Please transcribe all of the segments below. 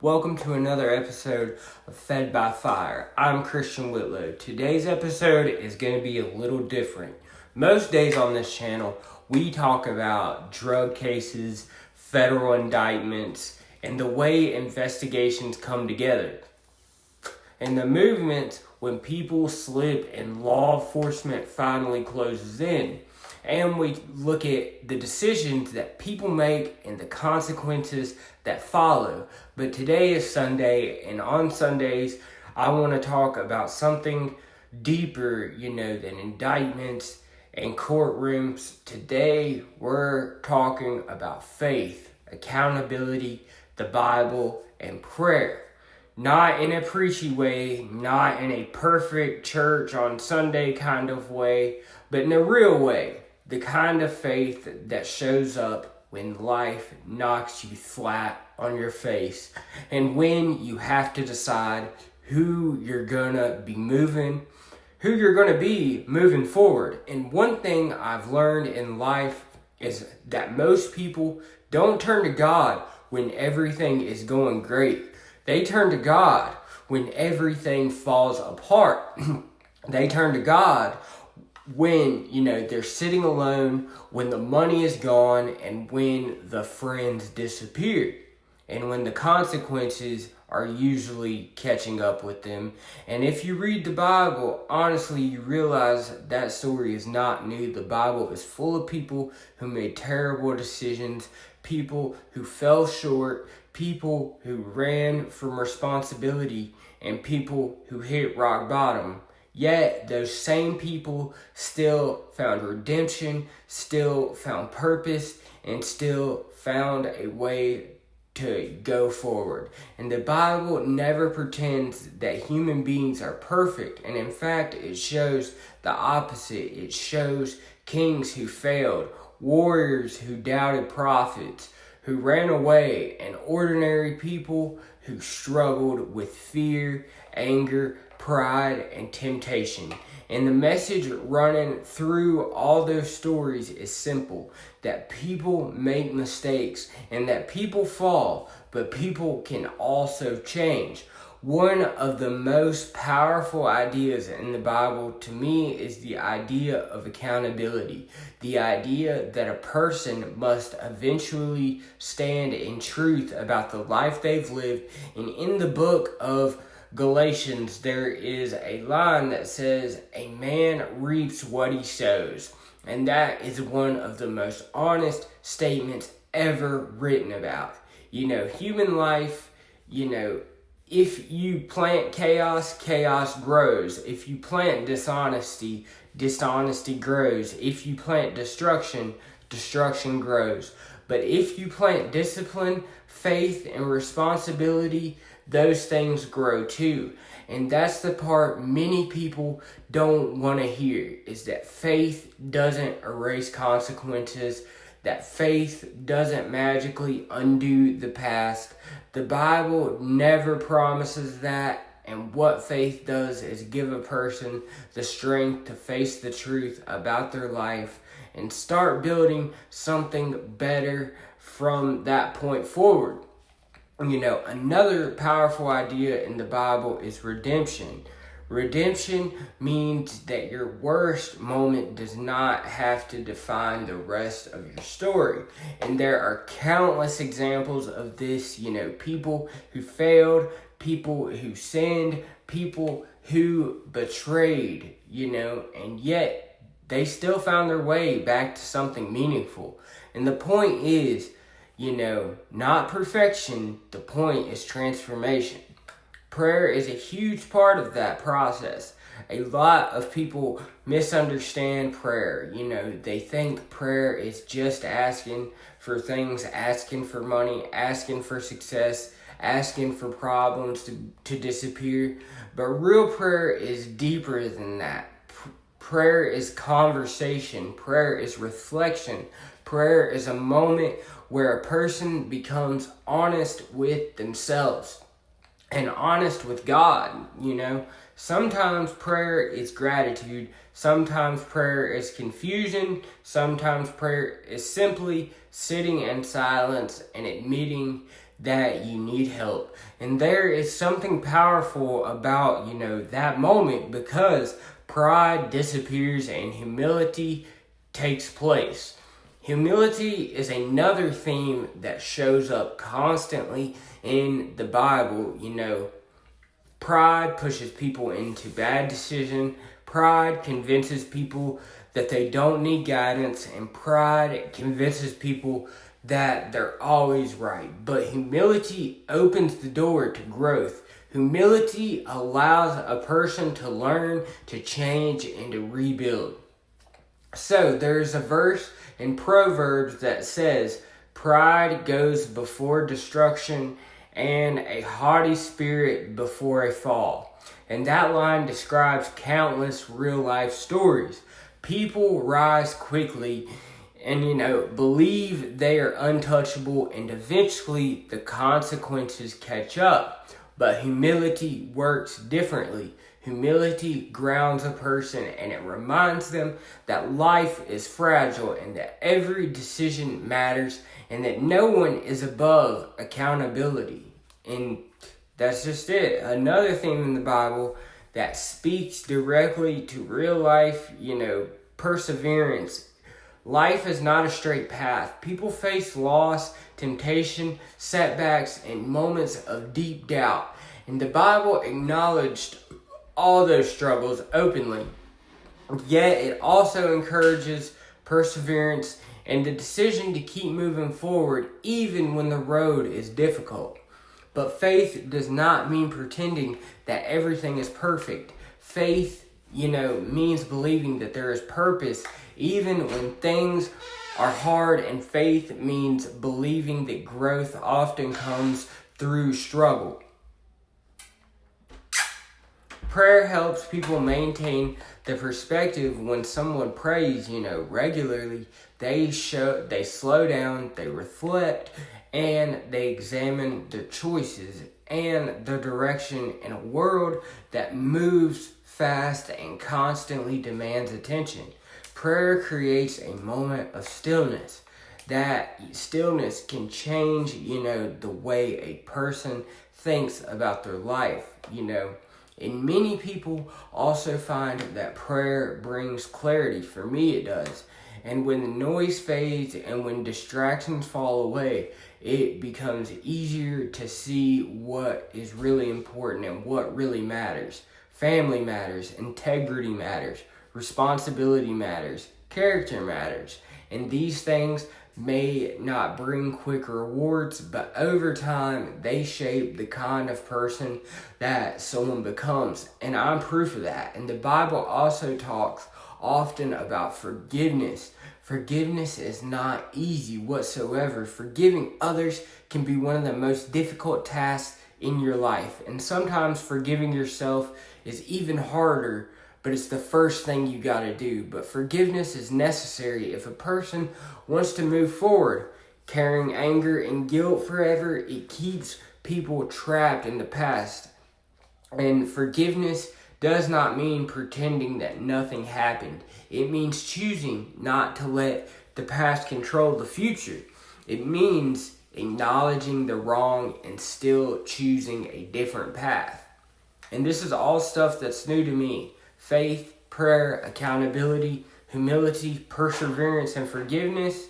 Welcome to another episode of Fed by Fire. I'm Christian Whitlow. Today's episode is going to be a little different. Most days on this channel, we talk about drug cases, federal indictments, and the way investigations come together. And the movements when people slip and law enforcement finally closes in. And we look at the decisions that people make and the consequences that follow. But today is Sunday, and on Sundays, I want to talk about something deeper, than indictments and courtrooms. Today, we're talking about faith, accountability, the Bible, and prayer. Not in a preachy way, not in a perfect church on Sunday kind of way, but in a real way. The kind of faith that shows up when life knocks you flat on your face and when you have to decide who you're gonna be moving forward. And one thing I've learned in life is that most people don't turn to God when everything is going great. They turn to God when everything falls apart. They turn to God when, they're sitting alone, when the money is gone, and when the friends disappear, and when the consequences are usually catching up with them. And if you read the Bible, honestly, you realize that story is not new. The Bible is full of people who made terrible decisions, people who fell short, people who ran from responsibility, and people who hit rock bottom. Yet, those same people still found redemption, still found purpose, and still found a way to go forward. And the Bible never pretends that human beings are perfect. And in fact, it shows the opposite. It shows kings who failed, warriors who doubted prophets, who ran away, and ordinary people who struggled with fear, anger, pride, and temptation. And the message running through all those stories is simple: that people make mistakes and that people fall, but people can also change. One of the most powerful ideas in the Bible to me is the idea of accountability. The idea that a person must eventually stand in truth about the life they've lived. And in the book of Galatians, there is a line that says, "A man reaps what he sows." And that is one of the most honest statements ever written about. Human life, if you plant chaos, chaos grows. If you plant dishonesty, dishonesty grows. If you plant destruction, destruction grows. But if you plant discipline, faith, and responsibility, those things grow too. And that's the part many people don't want to hear, is that faith doesn't erase consequences, that faith doesn't magically undo the past. The Bible never promises that, and what faith does is give a person the strength to face the truth about their life and start building something better from that point forward. Another powerful idea in the Bible is redemption. Redemption means that your worst moment does not have to define the rest of your story. And there are countless examples of this, people who failed, people who sinned, people who betrayed, and yet they still found their way back to something meaningful. And the point is, not perfection, the point is transformation. Prayer is a huge part of that process. A lot of people misunderstand prayer. They think prayer is just asking for things, asking for money, asking for success, asking for problems to disappear. But real prayer is deeper than that. Prayer is conversation. Prayer is reflection. Prayer is a moment where a person becomes honest with themselves and honest with God. Sometimes prayer is gratitude. Sometimes prayer is confusion. Sometimes prayer is simply sitting in silence and admitting that you need help. And there is something powerful about, that moment, because pride disappears and humility takes place. Humility is another theme that shows up constantly in the Bible. Pride pushes people into bad decisions. Pride convinces people that they don't need guidance, and pride convinces people that they're always right. But humility opens the door to growth. Humility allows a person to learn, to change, and to rebuild. So there's a verse in Proverbs that says, "Pride goes before destruction, and a haughty spirit before a fall." And that line describes countless real-life stories. People rise quickly and, believe they are untouchable, and eventually the consequences catch up. But humility works differently. Humility grounds a person, and it reminds them that life is fragile and that every decision matters and that no one is above accountability. And that's just it. Another thing in the Bible that speaks directly to real life, perseverance. Life is not a straight path. People face loss, temptation, setbacks, and moments of deep doubt. And the Bible acknowledged all those struggles openly. Yet it also encourages perseverance and the decision to keep moving forward even when the road is difficult. But faith does not mean pretending that everything is perfect. Faith, means believing that there is purpose even when things are hard, and faith means believing that growth often comes through struggle. Prayer helps people maintain the perspective. When someone prays, regularly, they slow down, they reflect, and they examine their choices and their direction in a world that moves fast and constantly demands attention. Prayer creates a moment of stillness. That stillness can change, the way a person thinks about their life, And many people also find that prayer brings clarity. For me, it does. And when the noise fades and when distractions fall away, it becomes easier to see what is really important and what really matters. Family matters, integrity matters, responsibility matters, character matters. And these things may not bring quick rewards, but over time, they shape the kind of person that someone becomes. And I'm proof of that. And the Bible also talks often about forgiveness. Forgiveness is not easy whatsoever. Forgiving others can be one of the most difficult tasks in your life. And sometimes forgiving yourself is even harder, but it's the first thing you gotta do. But forgiveness is necessary if a person wants to move forward. Carrying anger and guilt forever, it keeps people trapped in the past. And forgiveness does not mean pretending that nothing happened. It means choosing not to let the past control the future. It means acknowledging the wrong and still choosing a different path. And this is all stuff that's new to me. Faith, prayer, accountability, humility, perseverance, and forgiveness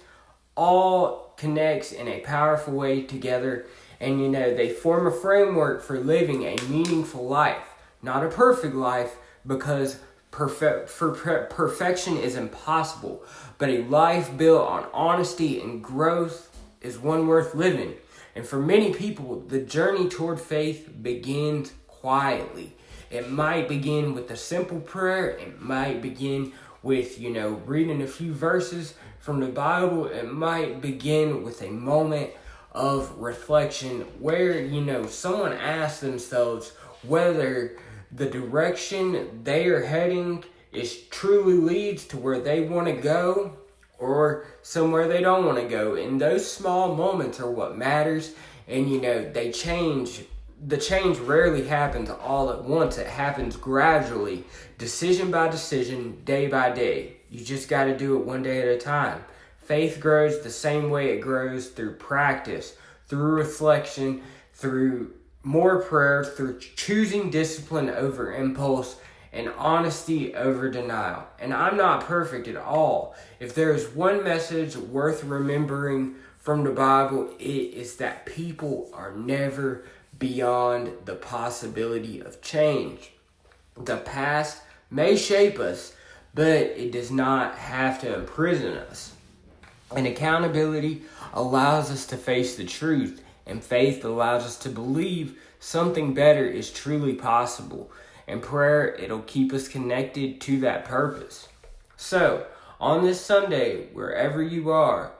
all connects in a powerful way together. And they form a framework for living a meaningful life. Not a perfect life, because perfection is impossible. But a life built on honesty and growth is one worth living. And for many people, the journey toward faith begins quietly. It might begin with a simple prayer. It might begin with, reading a few verses from the Bible. It might begin with a moment of reflection where, someone asks themselves whether the direction they are heading is truly leads to where they want to go or somewhere they don't want to go. And those small moments are what matters. And, they change. The change rarely happens all at once. It happens gradually, decision by decision, day by day. You just got to do it one day at a time. Faith grows the same way it grows through practice, through reflection, through more prayer, through choosing discipline over impulse, and honesty over denial. And I'm not perfect at all. If there's one message worth remembering from the Bible, it is that people are never beyond the possibility of change. The past may shape us, but it does not have to imprison us. And accountability allows us to face the truth, and faith allows us to believe something better is truly possible. And prayer, it'll keep us connected to that purpose. So, on this Sunday, wherever you are,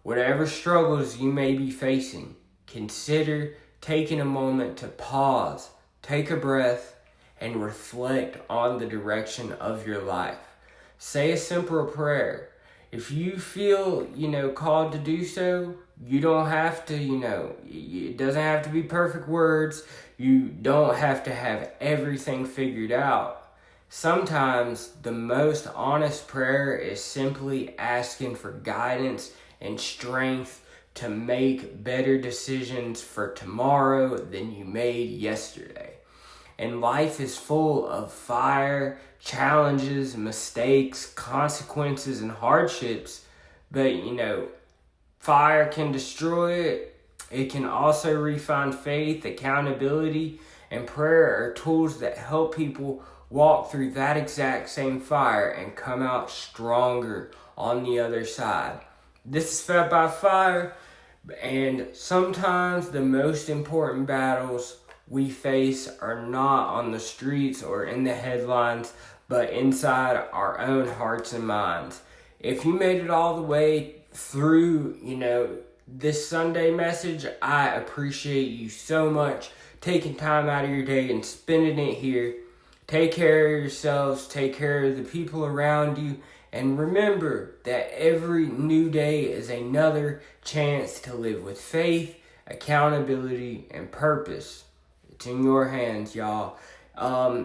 whatever struggles you may be facing, consider taking a moment to pause, take a breath, and reflect on the direction of your life. Say a simple prayer. If you feel, called to do so, you don't have to, it doesn't have to be perfect words. You don't have to have everything figured out. Sometimes the most honest prayer is simply asking for guidance and strength to make better decisions for tomorrow than you made yesterday. And life is full of fire, challenges, mistakes, consequences, and hardships. But, fire can destroy it. It can also refine faith, accountability, and prayer are tools that help people walk through that exact same fire and come out stronger on the other side. This is Fed by Fire, and sometimes the most important battles we face are not on the streets or in the headlines, but inside our own hearts and minds. If you made it all the way through, this Sunday message, I appreciate you so much taking time out of your day and spending it here. Take care of yourselves, take care of the people around you, and remember that every new day is another chance to live with faith, accountability, and purpose. It's in your hands, y'all.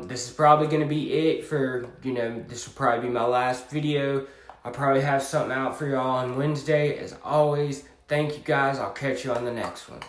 This is probably going to be it for, this will probably be my last video. I'll probably have something out for y'all on Wednesday. As always, thank you guys. I'll catch you on the next one.